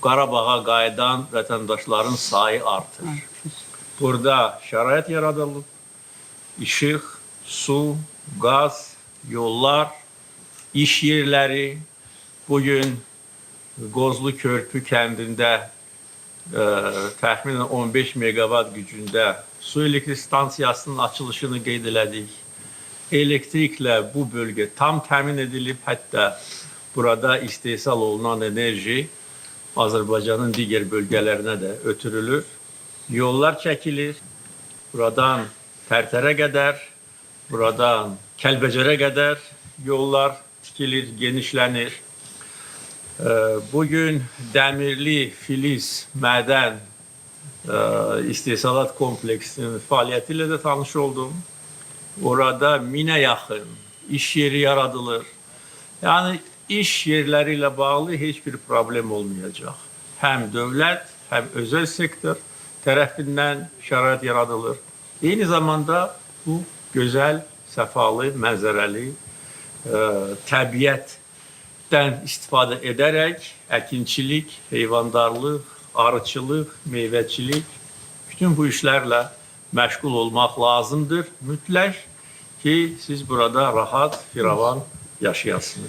Qarabağa qayıdan vətəndaşların sayı artır. Burada şərait yaradılıb, işıq, su, qaz, yollar, iş yerləri. Bugün Qozlu Körpü kəndində təxminən 15 megawatt gücündə su elektrik stansiyasının açılışını qeyd elədik. Elektriklə bu bölgə tam təmin edilib, hətta burada istehsal olunan enerji Azərbaycanın digər bölgələrinə də ötürülür. Yollar çəkilir, buradan Tərtərə qədər, buradan Kəlbəcərə qədər yollar tikilir, genişlənir. Bugün Dəmirli Filiz Mədən istehsalat kompleksinin fəaliyyəti ilə də tanış oldum. Orada 1000-ə yaxın iş yeri yaradılır. Yəni iş yerləri ilə bağlı heç bir problem olmayacaq. Həm dövlət, həm özəl sektor tərəfindən şərait yaradılır. Eyni zamanda bu gözəl, səfalı, mənzərəli təbiətdən istifadə edərək əkinçilik, heyvandarlıq, arıçılıq, meyvəçilik, bütün bu işlərlə məşğul olmaq lazımdır. Mütləq ki, siz burada rahat, firavan yaşayasınız.